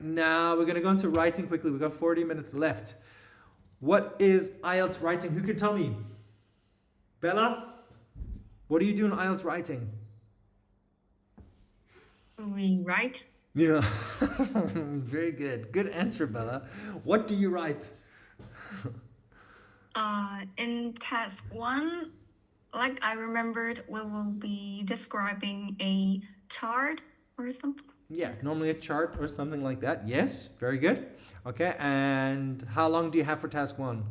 now we're going to go into writing quickly. We've got 40 minutes left. What is IELTS writing? Who can tell me? Bella? What do you do in IELTS writing? We write. Yeah, very good. Good answer, Bella. What do you write? In task 1, like I remembered, we will be describing a chart or something. Yeah, normally a chart or something like that. Yes, very good. Okay, and how long do you have for task 1?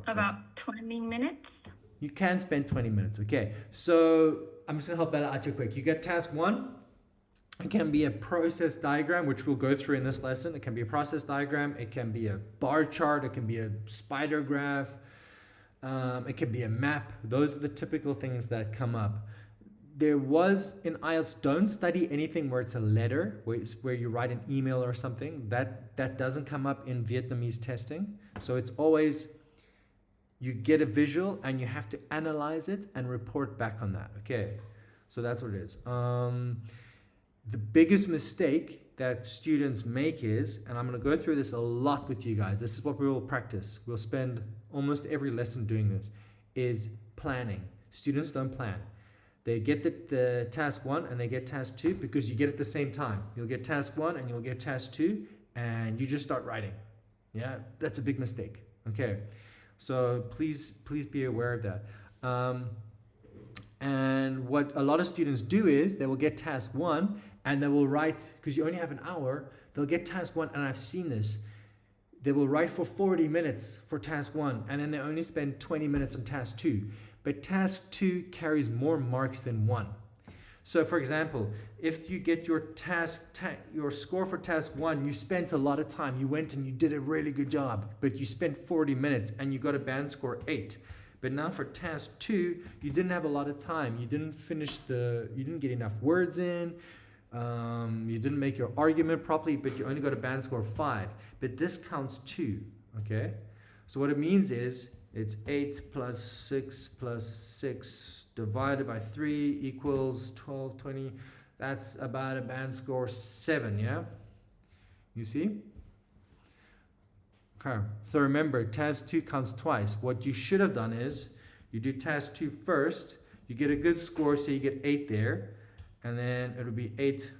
About 20 minutes. You can spend 20 minutes. Okay, so I'm just gonna help Bella out here quick. You get task 1. It can be a process diagram, which we'll go through in this lesson. It can be a process diagram. It can be a bar chart. It can be a spider graph. It can be a map. Those are the typical things that come up. There was in IELTS, don't study anything where it's a letter, where you write an email or something. That doesn't come up in Vietnamese testing. So it's always, you get a visual and you have to analyze it and report back on that. Okay, so that's what it is. The biggest mistake that students make is, and I'm going to go through this a lot with you guys, this is what we will practice. We'll spend almost every lesson doing this, is planning. Students don't plan. They get the task 1 and they get task 2 because you get it at the same time. You'll get task 1 and you'll get task 2 and you just start writing. Yeah, that's a big mistake. Okay, so please be aware of that. And what a lot of students do is they will get task 1 and they will write, because you only have an hour, they'll get task 1, and I've seen this. They will write for 40 minutes for task 1 and then they only spend 20 minutes on task 2. But task 2 carries more marks than 1. So for example, if you get your your score for task 1, you spent a lot of time. You went and you did a really good job, but you spent 40 minutes and you got a band score 8. But now for task 2, you didn't have a lot of time. You didn't you didn't get enough words in. You didn't make your argument properly, but you only got a band score of 5. But this counts 2, okay? So what it means is, it's 8 plus 6 plus 6 divided by 3 equals 12, 20. That's about a band score 7, yeah? You see? Okay, so remember, task 2 counts twice. What you should have done is, you do task 2 first, you get a good score, so you get 8 there, and then it'll be 8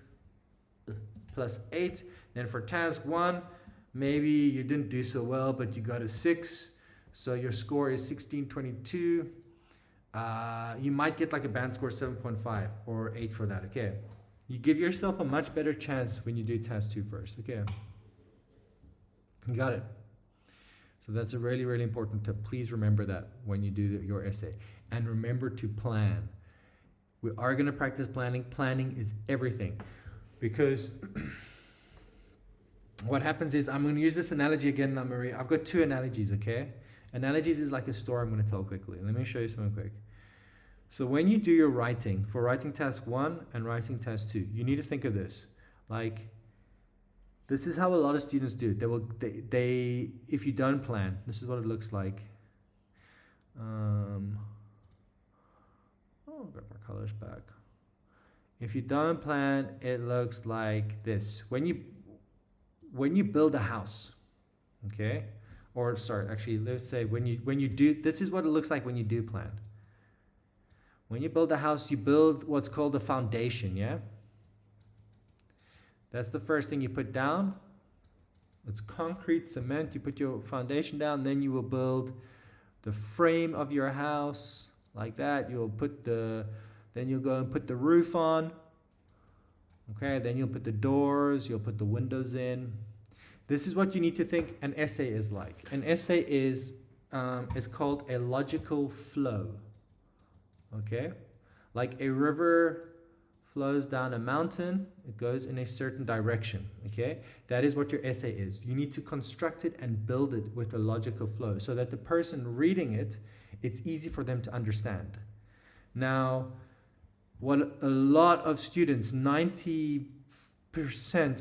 plus 8. Then for task 1, maybe you didn't do so well, but you got a 6. So your score is 1622. You might get like a band score 7.5 or 8 for that, okay? You give yourself a much better chance when you do task 2 first, okay? You got it. So that's a really, really important tip. Please remember that when you do your essay. And remember to plan. We are going to practice planning. Planning is everything. Because what happens is, I'm going to use this analogy again, Marie. I've got 2 analogies, okay? Analogies is like a story I'm going to tell quickly. Let me show you something quick. So when you do your writing, for writing task 1 and writing task 2, you need to think of this. Like, this is how a lot of students do it. They if you don't plan, this is what it looks like. Got my colors back. If you don't plan, it looks like this. When you build a house, okay? Or sorry, actually, let's say when you do, this is what it looks like when you do plan. When you build a house, you build what's called a foundation, yeah? That's the first thing you put down. It's concrete, cement. You put your foundation down, then you will build the frame of your house like that. Then you'll go and put the roof on. Okay, then you'll put the doors, you'll put the windows in. This is what you need to think an essay is like. An essay is called a logical flow. Okay? Like a river flows down a mountain, it goes in a certain direction. Okay? That is what your essay is. You need to construct it and build it with a logical flow so that the person reading it, it's easy for them to understand. Now, what a lot of students, 90%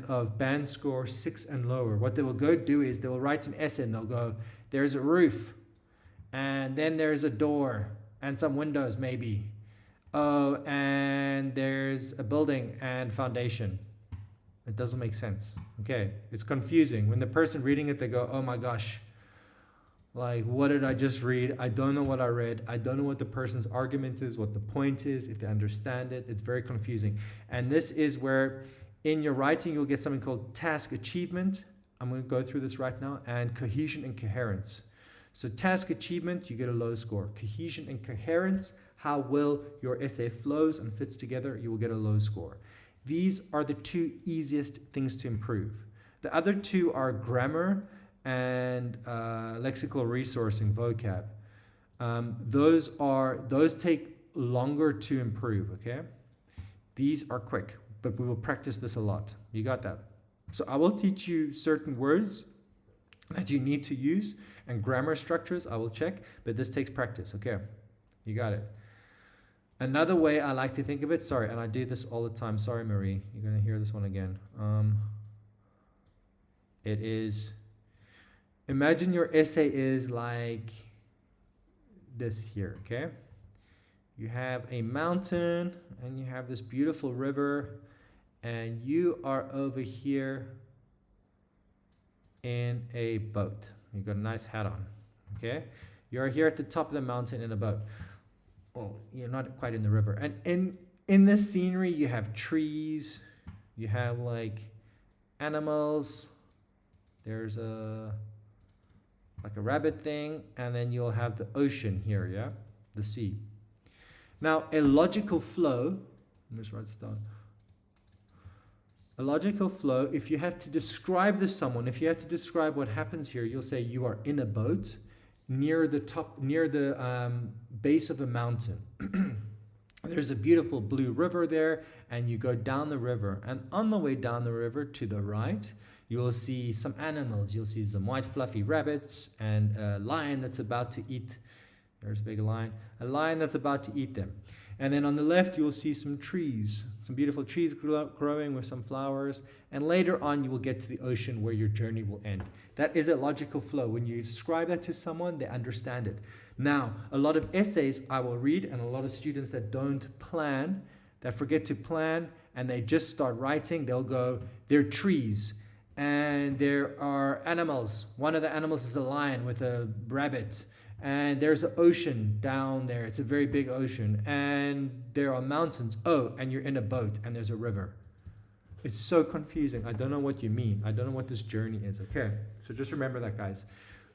of band score 6 and lower, what they will go do is they will write an essay and they'll go, there's a roof, and then there's a door, and some windows maybe. Oh, and there's a building and foundation. It doesn't make sense. Okay, it's confusing. When the person reading it, they go, oh my gosh, like, what did I just read? I don't know what I read. I don't know what the person's argument is, what the point is, if they understand it. It's very confusing. And this is where in your writing, you'll get something called task achievement. I'm going to go through this right now. And cohesion and coherence. So task achievement, you get a low score. Cohesion and coherence, how well your essay flows and fits together, you will get a low score. These are the two easiest things to improve. The other two are grammar and lexical resourcing, vocab. Those take longer to improve, okay? These are quick, but we will practice this a lot. You got that? So I will teach you certain words that you need to use, and grammar structures I will check, but this takes practice, okay? You got it. Another way I like to think of it, sorry, and I do this all the time, sorry Marie, you're gonna hear this one again. It is, imagine your essay is like this here, okay? You have a mountain and you have this beautiful river and you are over here in a boat. You've got a nice hat on, okay? You're here at the top of the mountain in a boat. Oh, you're not quite in the river. And in this scenery, you have trees, you have like animals, there's like a rabbit thing, and then you'll have the ocean here, yeah? The sea. Now, a logical flow, let me just write this down. A logical flow, if you have to describe this to someone, if you have to describe what happens here, you'll say you are in a boat near the top, near the base of a mountain. There's a beautiful blue river there, and you go down the river. And on the way down the river to the right, you will see some animals. You'll see some white fluffy rabbits and a lion that's about to eat. There's a big lion. A lion that's about to eat them. And then on the left, you'll see some trees, some beautiful trees growing with some flowers. And later on, you will get to the ocean where your journey will end. That is a logical flow. When you describe that to someone, they understand it. Now, a lot of essays I will read, and a lot of students that don't plan, that forget to plan, and they just start writing, they'll go, there are trees, and there are animals. One of the animals is a lion with a rabbit. And there's an ocean down there. It's a very big ocean. And there are mountains. Oh, and you're in a boat and there's a river. It's so confusing. I don't know what you mean. I don't know what this journey is. Okay, so just remember that, guys.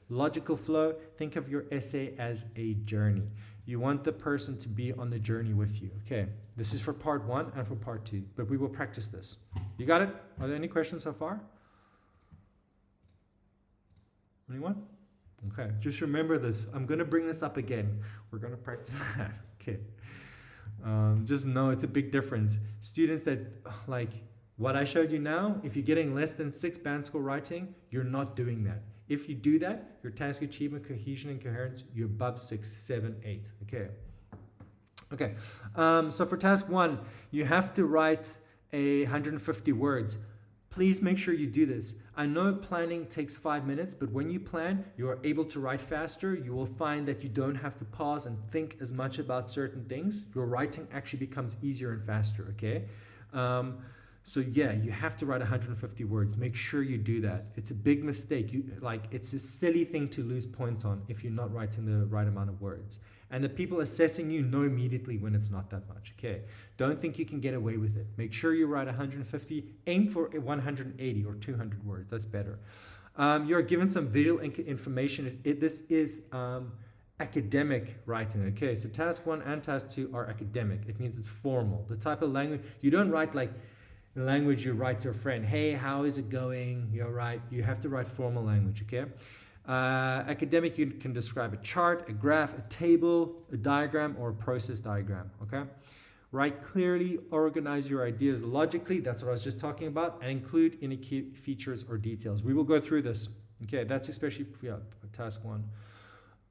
Logical flow, think of your essay as a journey. You want the person to be on the journey with you. Okay, this is for part 1 and for part 2, but we will practice this. You got it? Are there any questions so far? Anyone? Okay, just remember this. I'm going to bring this up again. We're going to practice that. Okay. Just know it's a big difference. Students that, like what I showed you now, if you're getting less than 6 band score writing, you're not doing that. If you do that, your task achievement, cohesion, and coherence, you're above 6, 7, 8. Okay. Okay. So for task 1, you have to write 150 words. Please make sure you do this. I know planning takes 5 minutes, but when you plan, you are able to write faster. You will find that you don't have to pause and think as much about certain things. Your writing actually becomes easier and faster, okay? So yeah, you have to write 150 words. Make sure you do that. It's a big mistake. It's a silly thing to lose points on if you're not writing the right amount of words. And the people assessing you know immediately when it's not that much, okay? Don't think you can get away with it. Make sure you write 150, aim for 180 or 200 words, that's better. You're given some visual information. This is academic writing, okay? So task 1 and task 2 are academic. It means it's formal. The type of language, you don't write like the language you write to a friend. Hey, how is it going? You're right. You have to write formal language, okay? Academic, you can describe a chart, a graph, a table, a diagram, or a process diagram, okay? Write clearly, organize your ideas logically, that's what I was just talking about, and include any key features or details. We will go through this, okay? That's especially for task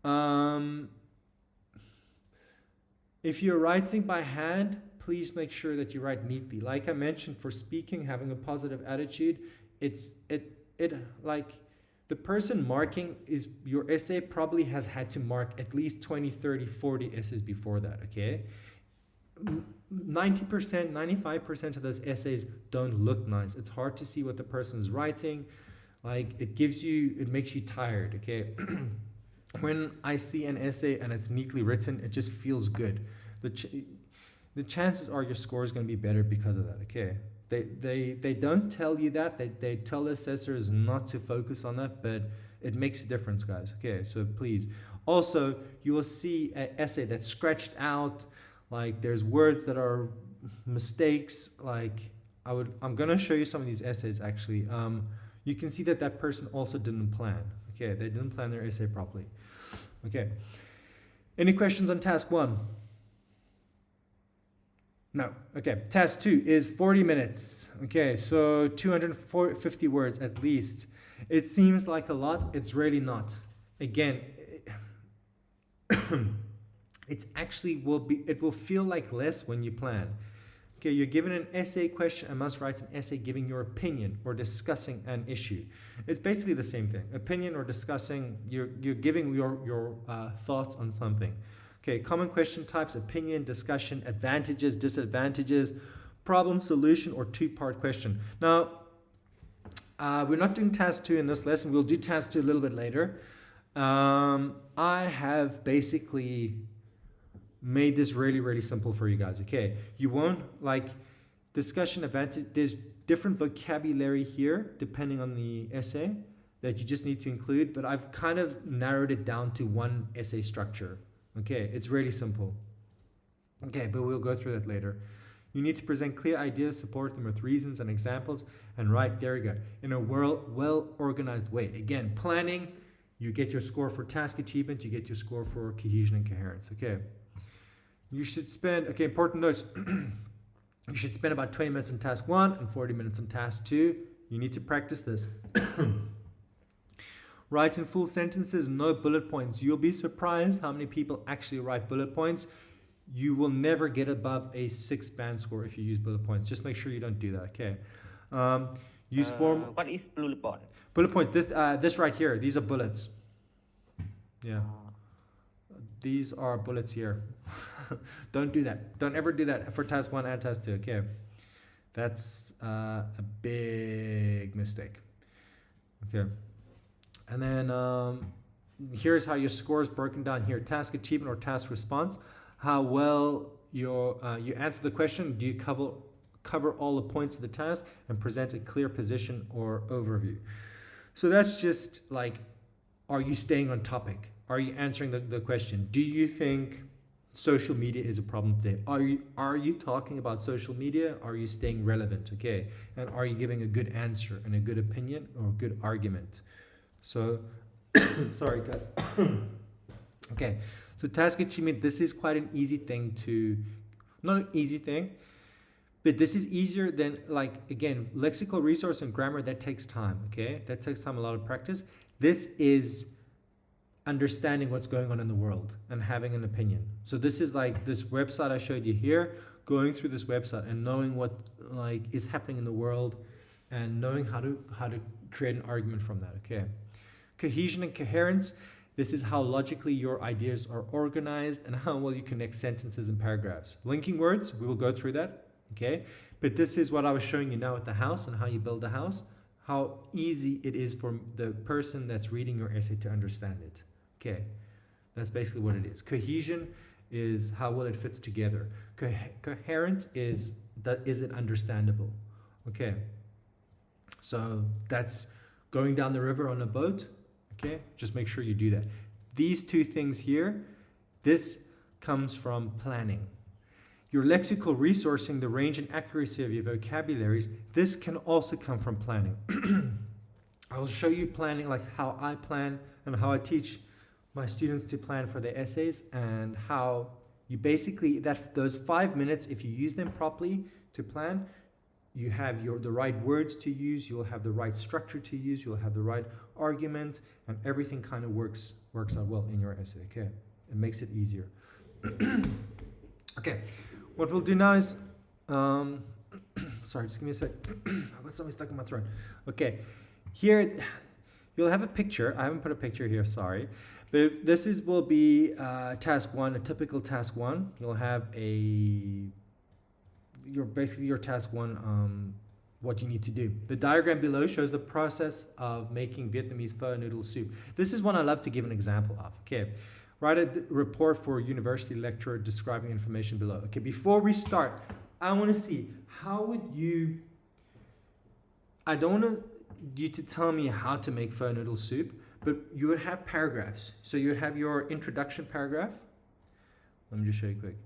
1. If you're writing by hand, please make sure that you write neatly. Like I mentioned, for speaking, having a positive attitude, the person marking is your essay probably has had to mark at least 20, 30, 40 essays before that, okay? 90%, 95% of those essays don't look nice. It's hard to see what the person's writing. Like it makes you tired, okay? When I see an essay and it's neatly written, it just feels good. The chances are your score is going to be better because of that, okay? They don't tell you that. They tell the assessors not to focus on that, but it makes a difference, guys, okay? So please. Also, you will see an essay that's scratched out, like there's words that are mistakes. Like I'm going to show you some of these essays actually. You can see that person also didn't plan. Okay, they didn't plan their essay properly. Okay. Any questions on task 1? No. Okay. Task 2 is 40 minutes. Okay, so 250 words at least. It seems like a lot. It's really not. Again, it's actually it will feel like less when you plan. Okay, you're given an essay question and must write an essay giving your opinion or discussing an issue. It's basically the same thing. Opinion or discussing, you're giving your thoughts on something. Okay, common question types: opinion, discussion, advantages, disadvantages, problem, solution, or two-part question. Now, we're not doing task 2 in this lesson. We'll do task 2 a little bit later. I have basically made this really, really simple for you guys, okay? You won't, like, discussion advantage, there's different vocabulary here depending on the essay that you just need to include, but I've kind of narrowed it down to one essay structure, okay? It's really simple. Okay, but we'll go through that later. You need to present clear ideas, support them with reasons and examples, and write, there we go, in a well-organized way. Again, planning, you get your score for task achievement, you get your score for cohesion and coherence, okay? You should spend, okay, important notes. You should spend about 20 minutes on task 1 and 40 minutes on task 2. You need to practice this. Write in full sentences, no bullet points. You'll be surprised how many people actually write bullet points. You will never get above a 6 band score if you use bullet points. Just make sure you don't do that, okay? Use form. What is bullet point? Bullet points, this right here, these are bullets. Yeah. These are bullets here. Don't do that. Don't ever do that for task 1 and task 2. Okay. That's a big mistake. Okay. And then here's how your score is broken down here. Task achievement or task response. How well you answer the question. Do you cover all the points of the task and present a clear position or overview? So that's just like, are you staying on topic? Are you answering the question? Do you think social media is a problem today? Are you talking about social media? Are you staying relevant? Okay. And are you giving a good answer and a good opinion or a good argument? So, sorry guys. Okay. So task achievement, this is quite an easy thing not an easy thing, but this is easier than, like, again, lexical resource and grammar, that takes time. Okay. That takes time, a lot of practice. This is understanding what's going on in the world and having an opinion. So this is like this website I showed you here, going through this website and knowing what like is happening in the world and knowing how to create an argument from that. Okay. Cohesion and coherence. This is how logically your ideas are organized and how well you connect sentences and paragraphs. Linking words, we will go through that. Okay. But this is what I was showing you now with the house and how you build a house, how easy it is for the person that's reading your essay to understand it. Okay, that's basically what it is. Cohesion is how well it fits together. Coherence is it understandable? Okay, so that's going down the river on a boat. Okay, just make sure you do that. These two things here, this comes from planning. Your lexical resourcing, the range and accuracy of your vocabularies, this can also come from planning. I'll show you planning, like how I plan and how I teach my students to plan for their essays, and how you basically, those 5 minutes, if you use them properly to plan, you have the right words to use, you'll have the right structure to use, you'll have the right argument, and everything kind of works out well in your essay. Okay, it makes it easier. Okay, what we'll do now is, sorry, just give me a sec. I've got something stuck in my throat. Okay, here You'll have a picture. I haven't put a picture here, sorry. But this will be task one, a typical task one. You'll have basically your task one, what you need to do. The diagram below shows the process of making Vietnamese pho noodle soup. This is one I love to give an example of. Okay, write a report for a university lecturer describing information below. Okay, before we start, I want to see how would you, I don't want you to tell me how to make pho noodle soup, but you would have paragraphs. So you would have your introduction paragraph. Let me just show you quick.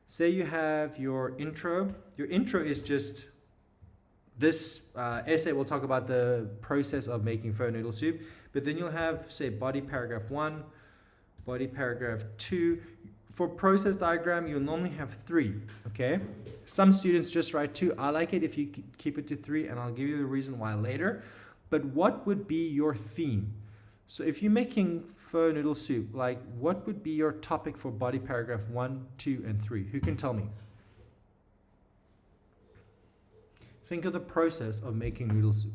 Say you have your intro. Your intro is just this essay will talk about the process of making pho noodle soup, but then you'll have, say, body paragraph 1, body paragraph 2. For process diagram, you'll normally have 3, okay? Some students just write 2. I like it if you keep it to 3, and I'll give you the reason why later. But what would be your theme? So if you're making pho noodle soup, like what would be your topic for body paragraph 1, 2, and 3? Who can tell me? Think of the process of making noodle soup.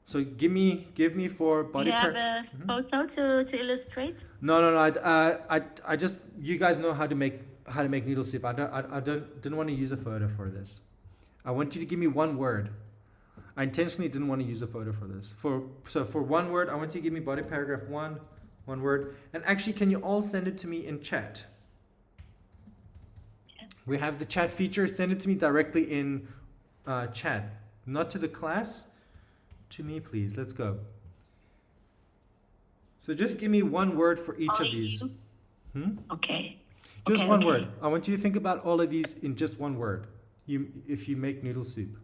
So give me for body. You have a photo to illustrate? No. I just, you guys know how to make noodle soup. I didn't want to use a photo for this. I want you to give me one word. I intentionally didn't want to use a photo for this. So for one word, I want you to give me body paragraph 1, one word. And actually, can you all send it to me in chat? We have the chat feature. Send it to me directly in chat. Not to the class. To me, please. Let's go. So just give me one word for each of these. Okay. Just one word. I want you to think about all of these in just one word. If you make noodle soup.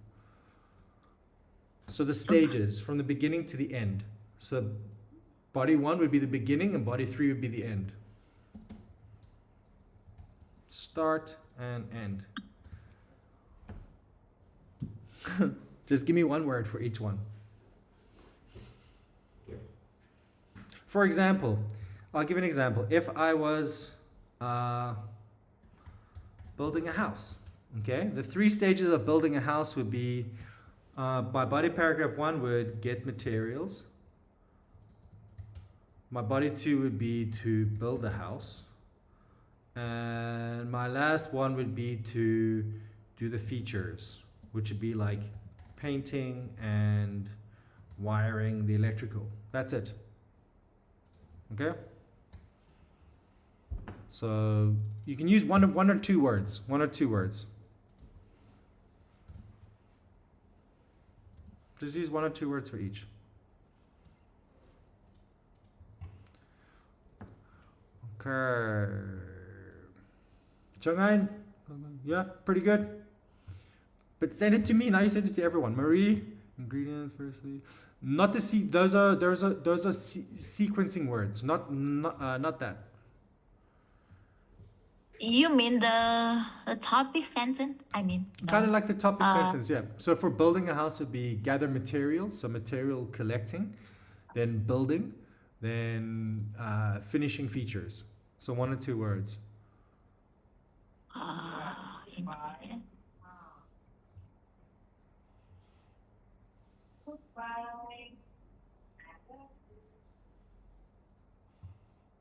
So the stages from the beginning to the end. So body 1 would be the beginning and body 3 would be the end. Start and end. Just give me one word for each one. For example, I'll give an example. If I was building a house, okay? The 3 stages of building a house would be, my body paragraph 1 would get materials. My body 2 would be to build the house. And my last one would be to do the features, which would be like painting and wiring the electrical. That's it. Okay? So you can use one or two words. Just use 1 or 2 words for each. Okay. Chang'an? Yeah, pretty good. But send it to me. Now you send it to everyone. Marie, ingredients firstly. Not the those are sequencing words. Not that. You mean the topic sentence? I mean, Kind of like the topic sentence, yeah. So for building a house, it would be gather materials, so material collecting, then building, then finishing features. So 1 or 2 words. ingredient.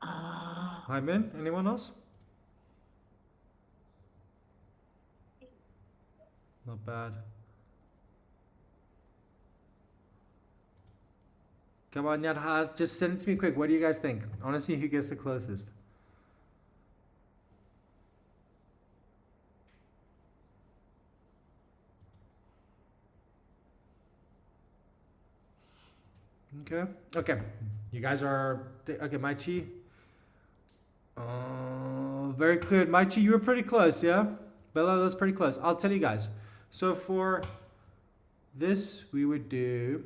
Hi, Min. Anyone else? Not bad. Come on, Yadha, just send it to me quick. What do you guys think? I want to see who gets the closest. Okay. You guys are okay. Maichi. Very good. Maichi, you were pretty close, yeah. Bella was pretty close. I'll tell you guys. So for this, we would do,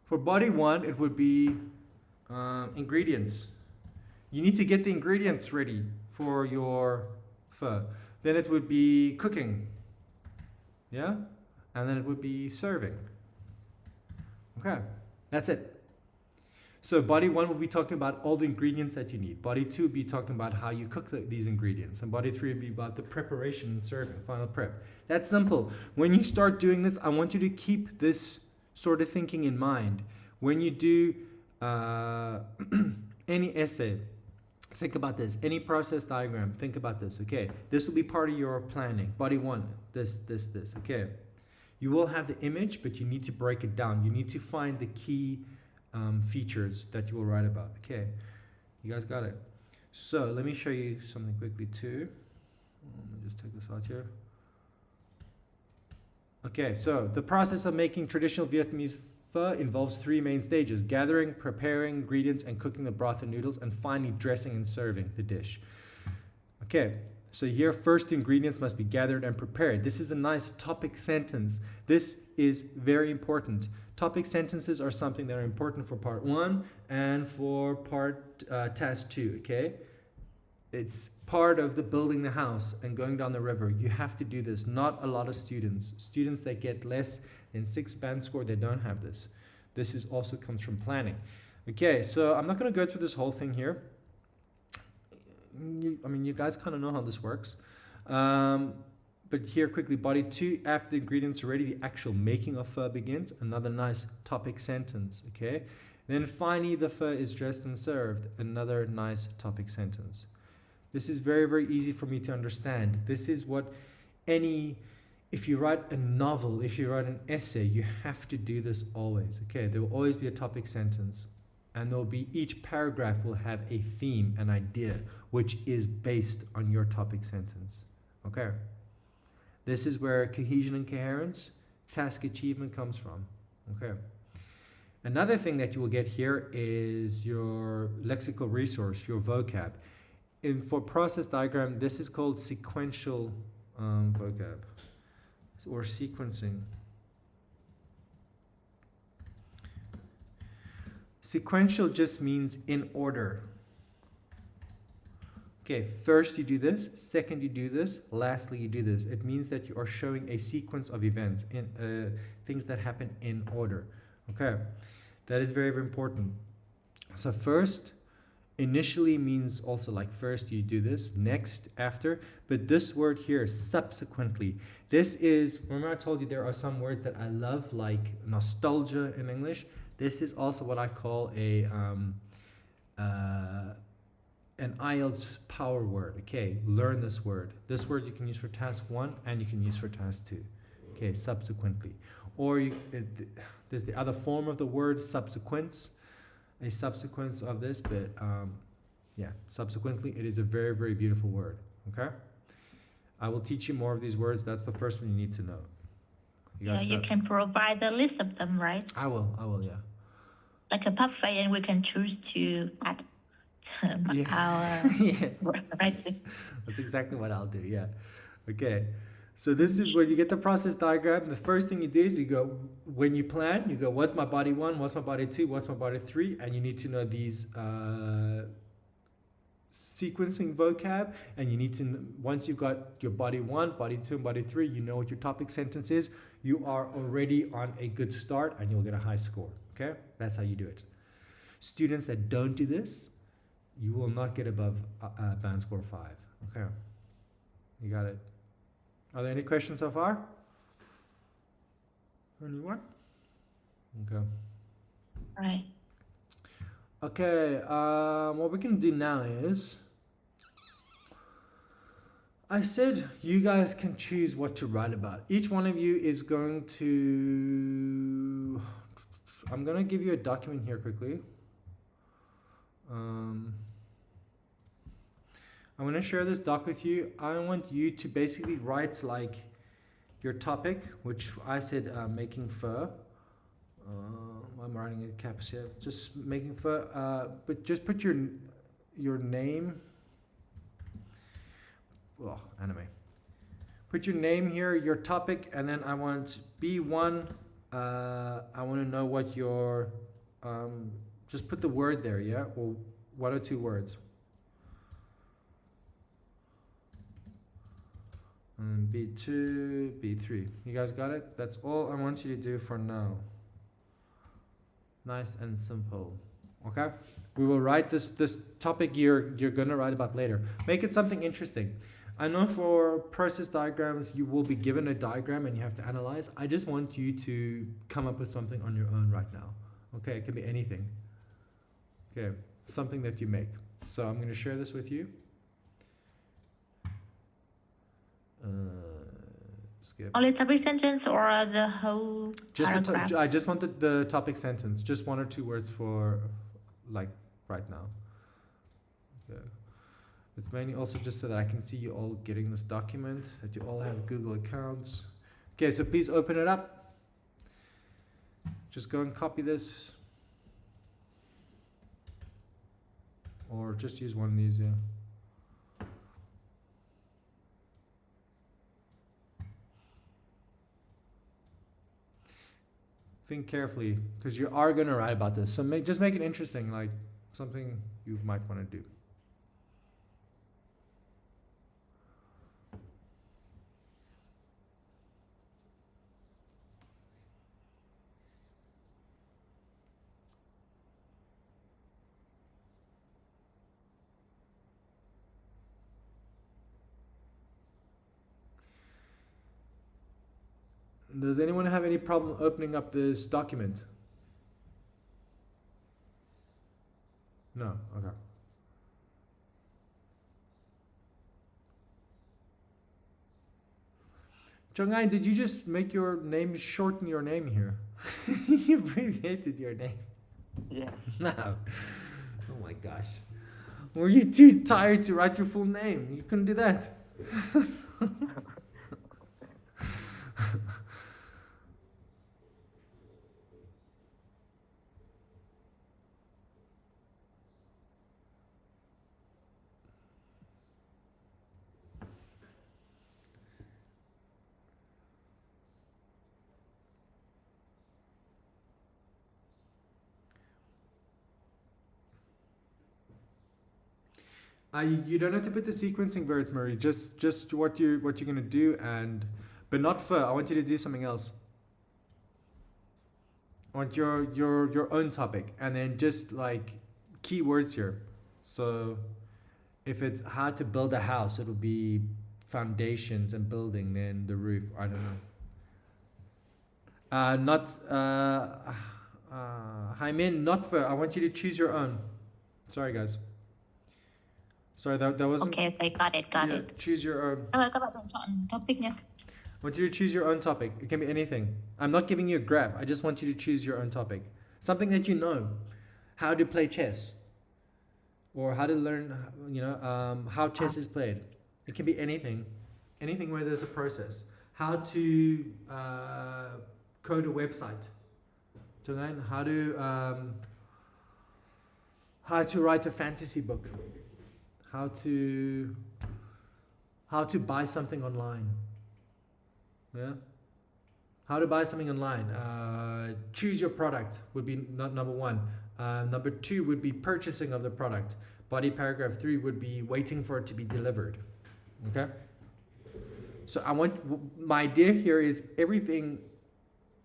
for body 1, it would be ingredients. You need to get the ingredients ready for your pho. Then it would be cooking. Yeah? And then it would be serving. Okay, that's it. So body 1 will be talking about all the ingredients that you need. Body 2 will be talking about how you cook these ingredients. And body 3 will be about the preparation and serving, final prep. That's simple. When you start doing this, I want you to keep this sort of thinking in mind. When you do any essay, think about this. Any process diagram, think about this. Okay, this will be part of your planning. Body one, this. Okay, you will have the image, but you need to break it down. You need to find the key features that you will write about. Okay, you guys got it. So let me show you something quickly too. Let me just take this out here. Okay, so the process of making traditional Vietnamese pho involves 3 main stages: gathering, preparing ingredients, and cooking the broth and noodles, and finally dressing and serving the dish. Okay, so here first ingredients must be gathered and prepared. This is a nice topic sentence. This is very important. Topic sentences are something that are important for part 1 and for part task 2, okay? It's part of the building the house and going down the river. You have to do this. Not a lot of students. Students that get less than 6 band score, they don't have this. This is also comes from planning. Okay, so I'm not going to go through this whole thing here. I mean, you guys kind of know how this works. But here quickly, body 2, after the ingredients are ready, the actual making of pho begins. Another nice topic sentence, okay? Then finally, the pho is dressed and served. Another nice topic sentence. This is very, very easy for me to understand. This is what if you write a novel, if you write an essay, you have to do this always, okay? There will always be a topic sentence. And there will be, each paragraph will have a theme, an idea, which is based on your topic sentence, okay? This is where cohesion and coherence, task achievement comes from, okay? Another thing that you will get here is your lexical resource, your vocab. For process diagram, this is called sequential vocab or sequencing. Sequential just means in order. Okay, first you do this, second you do this, lastly you do this. It means that you are showing a sequence of events, things that happen in order. Okay, that is very, very important. So first, initially means also like first you do this, next, after, but this word here, subsequently. This is, remember I told you there are some words that I love, like nostalgia in English. This is also what I call an IELTS power word. Okay, learn this word. This word you can use for task 1 and you can use for task 2. Okay, subsequently. Or there's the other form of the word, subsequence, a subsequence of this, but yeah, subsequently, it is a very, very beautiful word. Okay, I will teach you more of these words. That's the first one you need to know. You can provide the list of them, right? I will, yeah. Like a buffet, and we can choose to add our Yes. writing. That's exactly what I'll do, yeah. Okay, so this is where you get the process diagram. The first thing you do is you go, when you plan, you go, what's my body 1, what's my body 2, what's my body 3, and you need to know these sequencing vocab, and you need to, once you've got your body 1, body 2, and body 3, you know what your topic sentence is, you are already on a good start and you'll get a high score, okay? That's how you do it. Students that don't do this, you will not get above band score 5, okay? You got it. Are there any questions so far? Anyone? Okay. Right. Okay, what we can do now is, I said you guys can choose what to write about. Each one of you is going to, I'm going to give you a document here quickly. I'm going to share this doc with you. I want you to basically write like your topic, which I said making pho. I'm writing a caps here. Just making pho, but just put your name. Oh, anime. Put your name here, your topic, and then I want B1. I want to know what your, just put the word there, yeah? Or 1 or 2 words. B2, B3. You guys got it? That's all I want you to do for now. Nice and simple. Okay? We will write this topic you're gonna write about later. Make it something interesting. I know for process diagrams, you will be given a diagram and you have to analyze. I just want you to come up with something on your own right now. Okay, it can be anything. Okay, something that you make. So I'm going to share this with you. Skip. Only topic sentence or the whole paragraph? I just wanted the topic sentence, just 1 or 2 words for like right now. Okay. It's mainly also just so that I can see you all getting this document, that you all have Google accounts. Okay, so please open it up. Just go and copy this. Or just use one of these, yeah. Think carefully, because you are going to write about this. So just make it interesting, like something you might want to do. Does anyone have any problem opening up this document? No, okay. Chongai, did you just make your name, shorten your name here? You abbreviated your name. Yes. No. Oh my gosh. Were you too tired to write your full name? You couldn't do that. You don't have to put the sequencing words, Marie. Just what you're gonna do, but not for. I want you to do something else. I want your own topic, and then just like keywords here. So if it's how to build a house, it would be foundations and building, then the roof. I don't know. Hymin, not for. I want you to choose your own. Sorry, guys. Sorry, that wasn't... Okay, got it. Choose your own. Các bạn chọn topic nha. I want you to choose your own topic. It can be anything. I'm not giving you a graph. I just want you to choose your own topic. Something that you know. How to play chess. Or how to learn, how chess is played. It can be anything. Anything where there's a process. How to code a website. How to write a fantasy book. How to buy something online. Yeah. How to buy something online. Choose your product would be number 1. Number 2 would be purchasing of the product. Body paragraph 3 would be waiting for it to be delivered. Okay. So my idea here is everything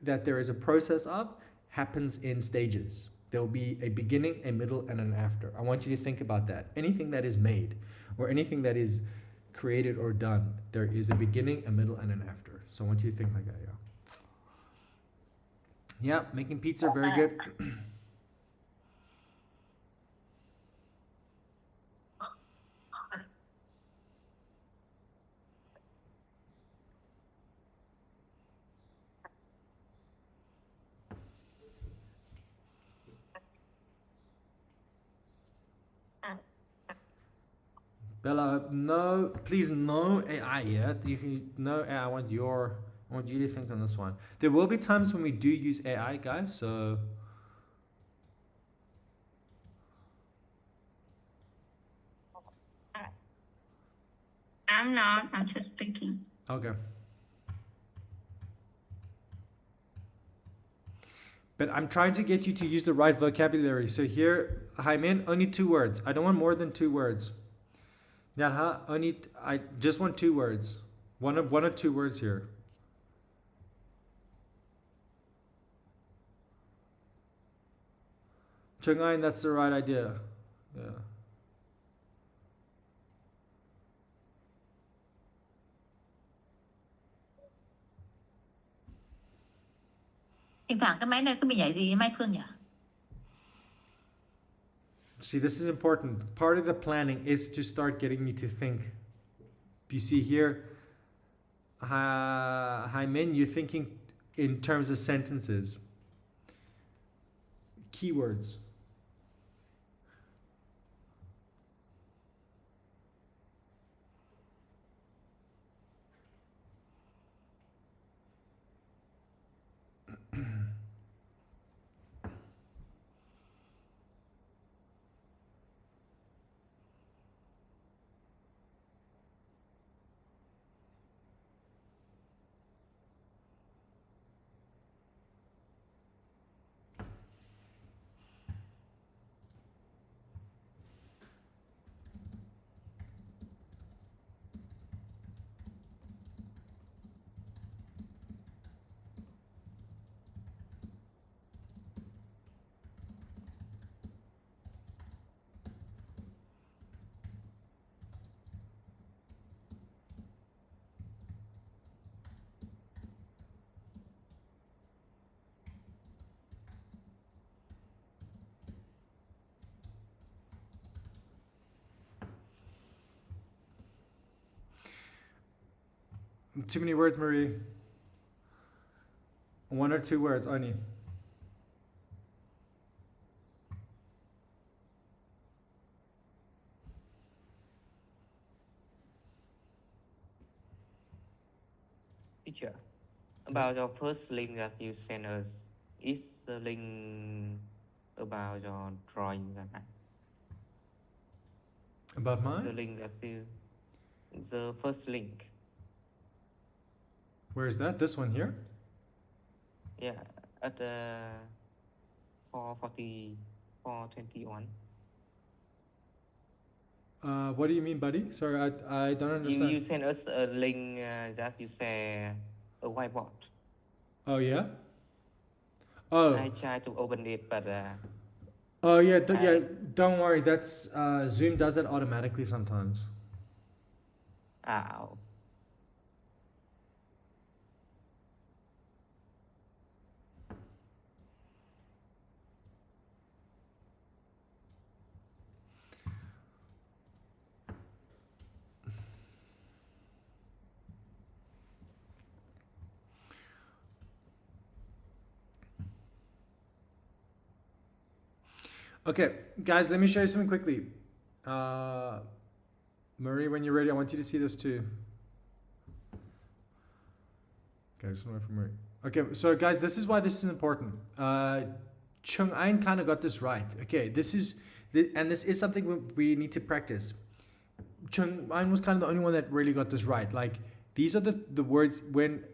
that there is a process of happens in stages. There will be a beginning, a middle, and an after. I want you to think about that. Anything that is made or anything that is created or done, there is a beginning, a middle, and an after. So I want you to think like that, yeah. Yeah, making pizza, very good. Bella, no, please, no AI yet. No AI. I want you to think on this one. There will be times when we do use AI, guys. So I'm not. I'm just thinking. okay. But I'm trying to get you to use the right vocabulary. So here, Hyman, only 2 words. I don't want more than 2 words. I just want 2 words. One or 2 words here. Chungain, that's the right idea. Yeah. Thỉnh thoảng cái máy này cứ bị nhảy gì Mai Phương nhỉ? See, this is important. Part of the planning is to start getting you to think. You see here, Hai Min, you're thinking in terms of sentences. Keywords. Too many words, Marie. 1 or 2 words only. Teacher, about your first link that you sent us, is the link about your drawing or not? About The mine? link that you, the first link. Where is that? This one here? Yeah, at the 440, 421. What do you mean, buddy? Sorry, I don't understand. You sent us a link that you share a whiteboard. Oh, yeah? Oh. I tried to open it, but Oh, yeah, yeah, don't worry. That's Zoom does that automatically sometimes. ow. Okay, guys, let me show you something quickly. Marie, when you're ready, I want you to see this too. Okay, just wait for Marie. Okay, so guys, this is why this is important. Chung Ain kind of got this right. Okay, this is something we need to practice. Chung Ain was kind of the only one that really got this right. Like, these are the words when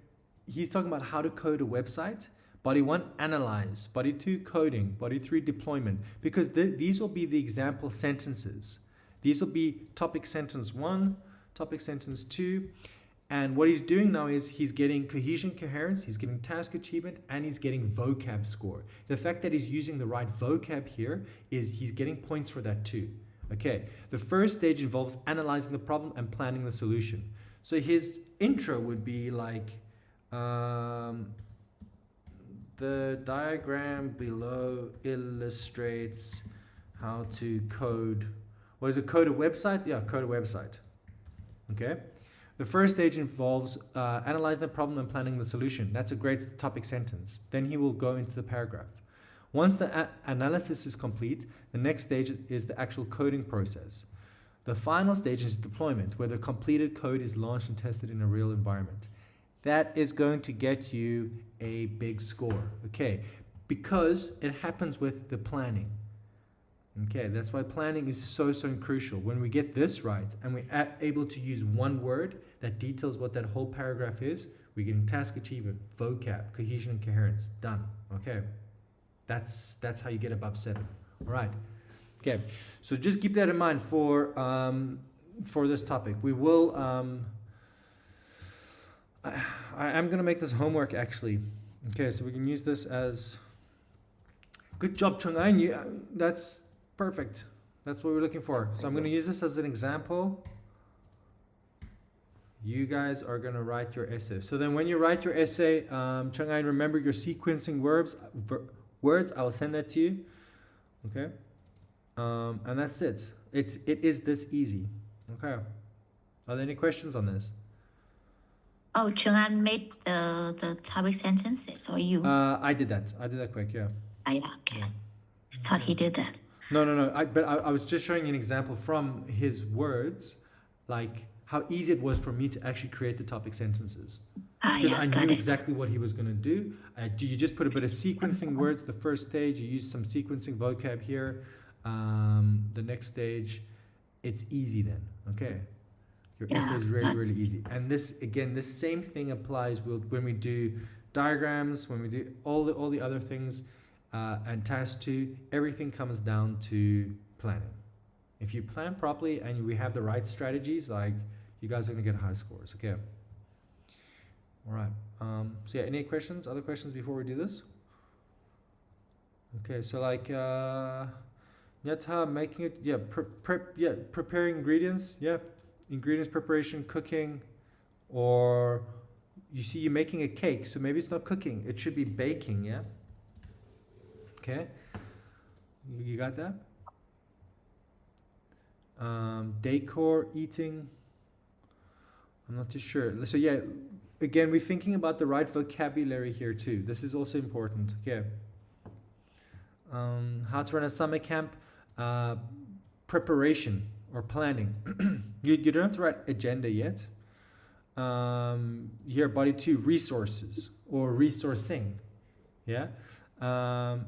he's talking about how to code a website. Body 1, analyze. Body 2, coding. Body 3, deployment. Because these will be the example sentences. These will be topic sentence 1, topic sentence 2. And what he's doing now is he's getting cohesion, coherence, he's getting task achievement, and he's getting vocab score. The fact that he's using the right vocab here is he's getting points for that too. Okay, the first stage involves analyzing the problem and planning the solution. So his intro would be like, the diagram below illustrates how to code. What is it? Code a website? Yeah, code a website. Okay. The first stage involves analyzing the problem and planning the solution. That's a great topic sentence. Then he will go into the paragraph. Once the analysis is complete, the next stage is the actual coding process. The final stage is deployment, where the completed code is launched and tested in a real environment. That is going to get you a big score, okay? Because it happens with the planning. Okay, that's why planning is so crucial. When we get this right and we're able to use one word that details what that whole paragraph is, we get task achievement, vocab, cohesion and coherence. Done. Okay, that's how you get above 7. All right. Okay, so just keep that in mind for this topic. We will. I'm gonna make this homework actually. Okay, so we can use this as. Good job, Chung Ain. That's perfect. That's what we're looking for. So I'm going to use this as an example. You guys are gonna write your essay. So then when you write your essay, Chang'ai, remember your sequencing words. I'll send that to you. Okay. And that's it. It is this easy. Okay. Are there any questions on this? Oh, Cheng made the topic sentences, or you? I did that. I did that quick. Yeah. Yeah, okay. Yeah. Thought he did that. No. I was just showing you an example from his words, like how easy it was for me to actually create the topic sentences. Because Yeah, I got knew it. exactly what he was going to do. You just put a bit of sequencing words the first stage. You use some sequencing vocab here. The next stage, it's easy then. Okay. Your essay is really, really easy. And this, again, this same thing applies when we do diagrams, when we do all the other things, and task 2, everything comes down to planning. If you plan properly and we have the right strategies, like, you guys are going to get high scores. Okay. All right. So yeah, any questions, other questions before we do this? Okay, so like, Nyata, making it, yeah, preparing ingredients, yeah, ingredients preparation, cooking, or you see you're making a cake, so maybe it's not cooking, it should be baking, yeah? Okay, you got that? Decor, eating, I'm not too sure. So yeah, again, we're thinking about the right vocabulary here too. This is also important, okay? How to run a summer camp, preparation or planning. You don't have to write agenda yet. Here, body 2, resources or resourcing, yeah? And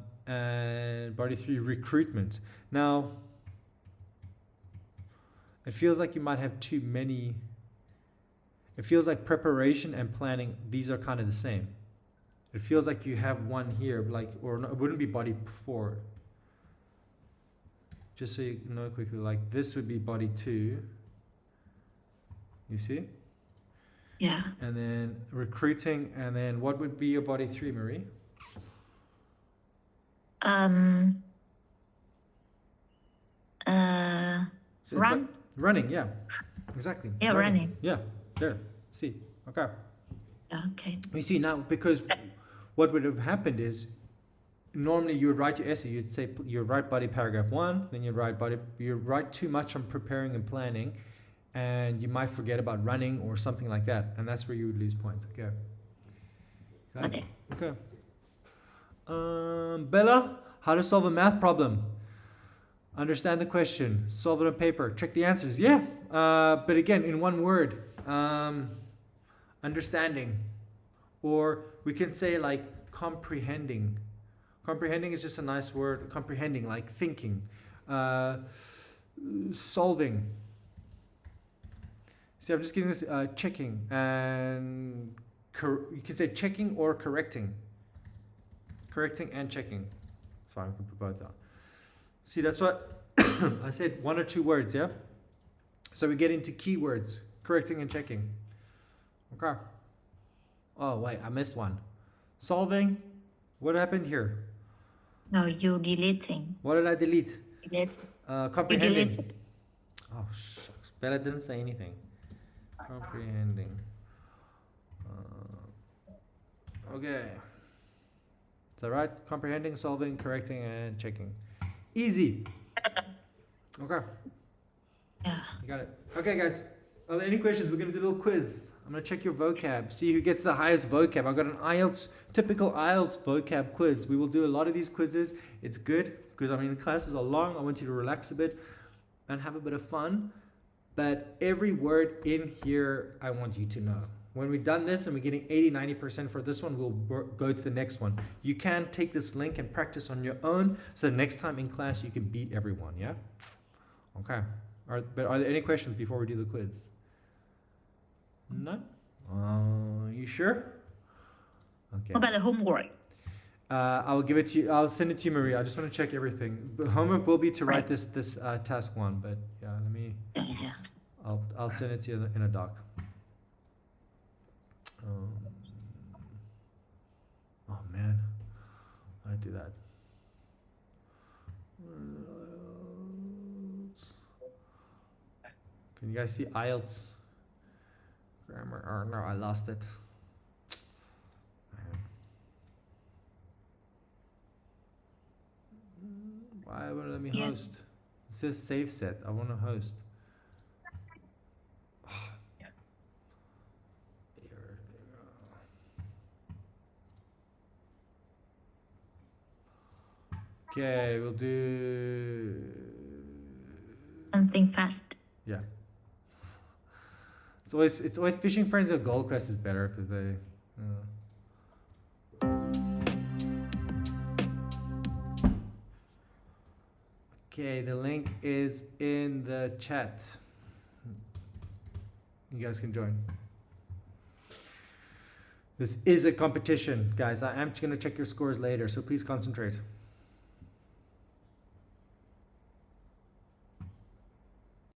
body 3, recruitment. Now, it feels like you might have too many. It feels like preparation and planning, these are kind of the same. It feels like you have one here, like, or no, it wouldn't be body 4. Just so you know quickly, like this would be body 2. You see? Yeah. And then recruiting, and then what would be your body 3, Marie? So it's Run. like running, yeah. Exactly. Yeah, running. Yeah, there. See, okay. Yeah, okay. You see now, because what would have happened is, normally you would write your essay, you'd say, you write body paragraph 1, then you write too much on preparing and planning, and you might forget about running or something like that, and that's where you would lose points. Okay. Okay. Okay. Bella, how to solve a math problem? Understand the question, solve it on paper, check the answers. Yeah, but again, in one word, understanding, or we can say like comprehending. Comprehending is just a nice word. Comprehending, like thinking, solving. See, I'm just giving this checking, and you can say checking or correcting. Correcting and checking. It's fine, we can put both down. See, that's what I said, 1 or 2 words, yeah? So we get into keywords, correcting and checking. Okay. Oh, wait, I missed one. Solving. What happened here? No, you deleting. What did I delete? Delete. You Comprehending. deleted. Oh, shucks. Bella didn't say anything. Comprehending. Okay. Is that right? Comprehending, solving, correcting, and checking. Easy. Okay. Yeah. You got it. Okay, guys. Are there any questions? We're going to do a little quiz. I'm going to check your vocab. See who gets the highest vocab. I've got an IELTS, typical IELTS vocab quiz. We will do a lot of these quizzes. It's good because, I mean, the classes are long. I want you to relax a bit and have a bit of fun. But every word in here, I want you to know. When we've done this and we're getting 80-90% for this one, we'll go to the next one. You can take this link and practice on your own, so the next time in class you can beat everyone, yeah? Okay. But are there any questions before we do the quiz? No? You sure? Okay. What about the homework? I'll give it to you. I'll send it to you, Maria. I just want to check everything. But homework will be to write this task 1, but yeah, let me. Yeah. I'll send it to you in a doc. Oh man, how did I do that? Can you guys see IELTS Grammar. Oh no, I lost it. Why won't it let me Yeah. host? It says save set. I want to host. Okay, we'll do Something fast. yeah. It's always Fishing Friends or Gold Quest is better because they. Okay, the link is in the chat. You guys can join. This is a competition, guys. I am going to check your scores later, so please concentrate.